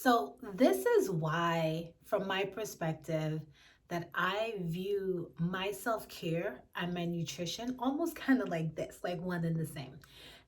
So, this is why, from my perspective, that I view my self care and my nutrition almost kind of like this, like one and the same.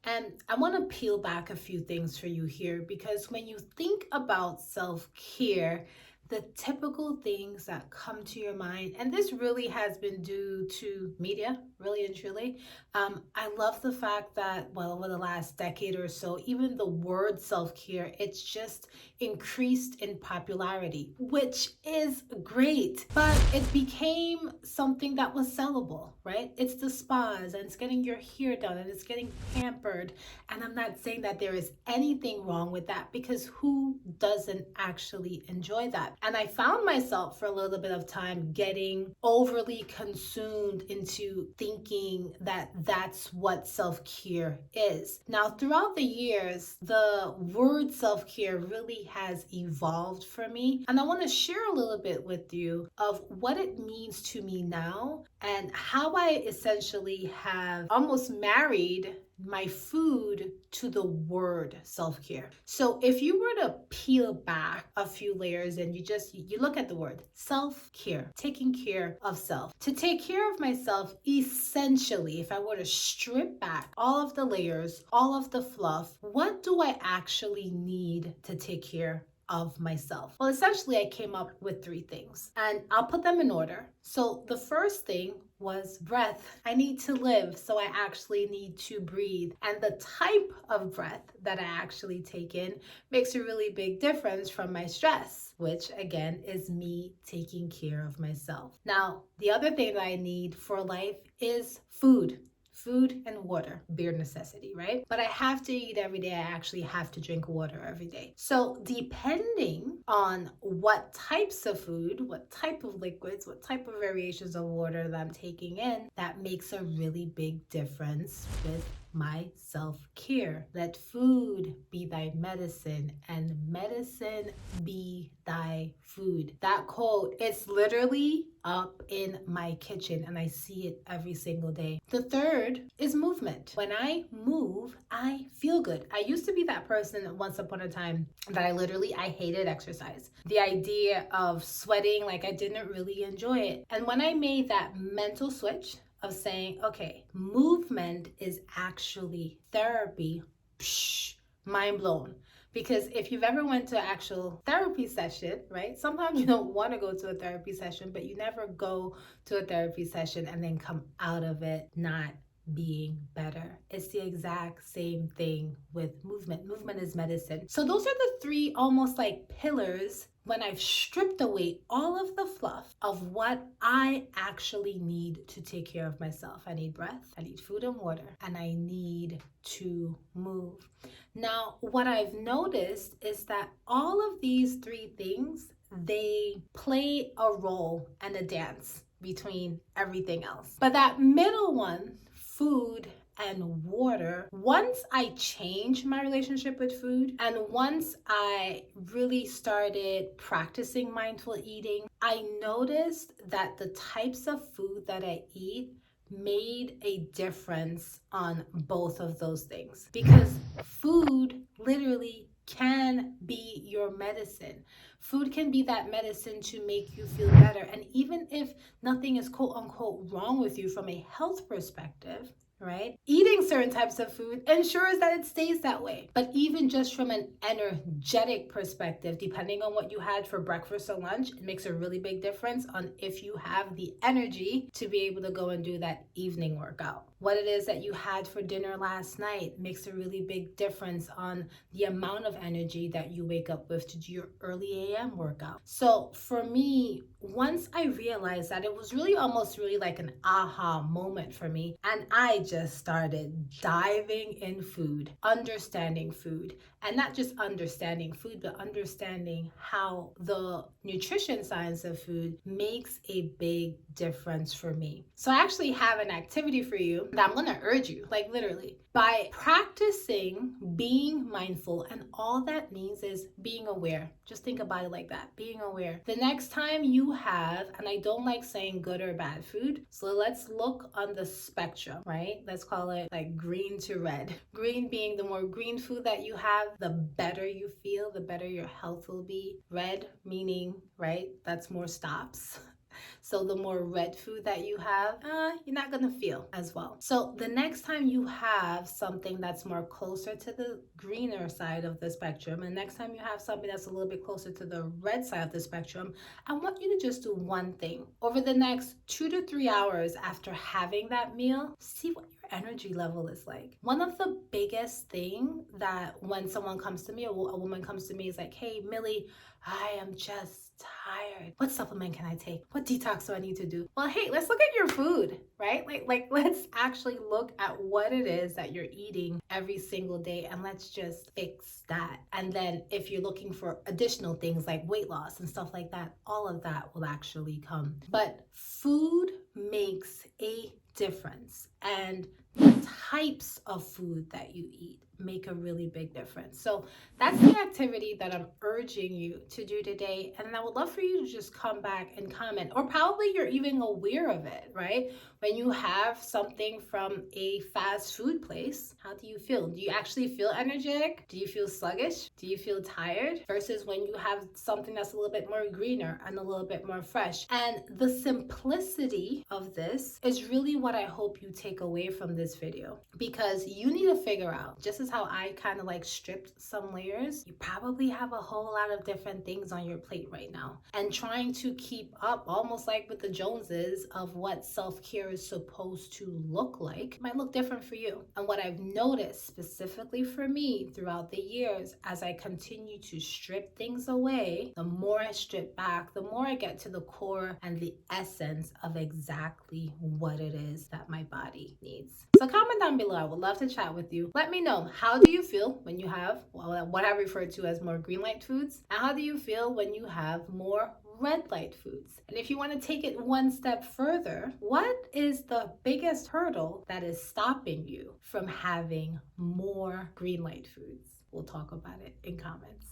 And I want to peel back a few things for you here because when you think about self care, the typical things that come to your mind, and this really has been due to media, really and truly. I love the fact that, well, over the last decade or so, even the word self care, it's just increased in popularity, which is great. But it became something that was sellable, right? It's the spas and it's getting your hair done and it's getting pampered. And I'm not saying that there is anything wrong with that because who doesn't actually enjoy that? And I found myself for a little bit of time getting overly consumed into thinking that that's what self care is. Now, throughout the years, the word self care really has evolved for me. And I want to share a little bit with you of what it means to me now and how I essentially have almost married my food to the word self-care. So if you were to peel back a few layers and you look at the word self-care, taking care of self. To take care of myself, essentially, if I were to strip back all of the layers, all of the fluff, what do I actually need to take care of myself? Well, essentially, I came up with three things, and I'll put them in order. So the first thing was breath. I need to live, so I actually need to breathe. And the type of breath that I actually take in makes a really big difference from my stress, which again is me taking care of myself. Now, the other thing that I need for life is food. Food and water, bare necessity, right? But I have to eat every day. I actually have to drink water every day. So, depending on what types of food, what type of liquids, what type of variations of water that I'm taking in, that makes a really big difference with my self-care. Let food be thy medicine and medicine be thy food. That quote is literally up in my kitchen and I see it every single day. The third is movement. When I move, I feel good. I used to be that person once upon a time that I hated exercise. The idea of sweating, like I didn't really enjoy it. And when I made that mental switch of saying, okay, movement is actually therapy, mind blown. Because if you've ever went to an actual therapy session, right? Sometimes you don't want to go to a therapy session, but you never go to a therapy session and then come out of it not being better. It's the exact same thing with movement. Movement is medicine. So those are the three almost like pillars when I've stripped away all of the fluff of what I actually need to take care of myself. I need breath, I need food and water, and I need to move. Now, what I've noticed is that all of these three things, they play a role and a dance between everything else. But that middle one, food and water, once I changed my relationship with food and once I really started practicing mindful eating, I noticed that the types of food that I eat made a difference on both of those things because food literally can be your medicine. Food can be that medicine to make you feel better. And even if nothing is quote unquote wrong with you from a health perspective, right? Eating certain types of food ensures that it stays that way. But even just from an energetic perspective, depending on what you had for breakfast or lunch, it makes a really big difference on if you have the energy to be able to go and do that evening workout. What it is that you had for dinner last night makes a really big difference on the amount of energy that you wake up with to do your early AM workout. So for me, once I realized that, it was really almost really like an aha moment for me. And I just started diving in food, understanding food, and not just understanding food, but understanding how the nutrition science of food makes a big difference for me. So I actually have an activity for you that I'm gonna urge you, like literally, by practicing being mindful, and all that means is being aware. Just think about it like that, being aware. The next time you have, and I don't like saying good or bad food, so let's look on the spectrum, right? Let's call it like green to red. Green being the more green food that you have, the better you feel, the better your health will be. Red meaning, right, that's more stops. So the more red food that you have, you're not gonna feel as well. So the next time you have something that's more closer to the greener side of the spectrum, and next time you have something that's a little bit closer to the red side of the spectrum, I want you to just do one thing. Over the next 2 to 3 hours after having that meal, see what your energy level is like. One of the biggest thing that when someone comes to me, a woman comes to me, is like, hey, Millie, I am just tired. What supplement can I take? What detox do I need to do? Well, hey, let's look at your food, right? Like let's actually look at what it is that you're eating every single day, and let's just fix that. And then if you're looking for additional things like weight loss and stuff like that, all of that will actually come. But food makes a difference, and the types of food that you eat make a really big difference. So that's the activity that I'm urging you to do today. And I would love for you to just come back and comment, or probably you're even aware of it, right? When you have something from a fast food place, how do you feel? Do you actually feel energetic? Do you feel sluggish? Do you feel tired? Versus when you have something that's a little bit more greener and a little bit more fresh. And the simplicity of this is really what I hope you take away from this video, because you need to figure out, just as how I kind of like stripped some layers, you probably have a whole lot of different things on your plate right now, and trying to keep up almost like with the Joneses of what self-care is supposed to look like might look different for you. And what I've noticed specifically for me throughout the years, as I continue to strip things away, the more I strip back, the more I get to the core and the essence of exactly what it is that my body needs. So comment down below. I would love to chat with you. Let me know, how do you feel when you have what I refer to as more green light foods? And how do you feel when you have more red light foods? And if you want to take it one step further, what is the biggest hurdle that is stopping you from having more green light foods? We'll talk about it in comments.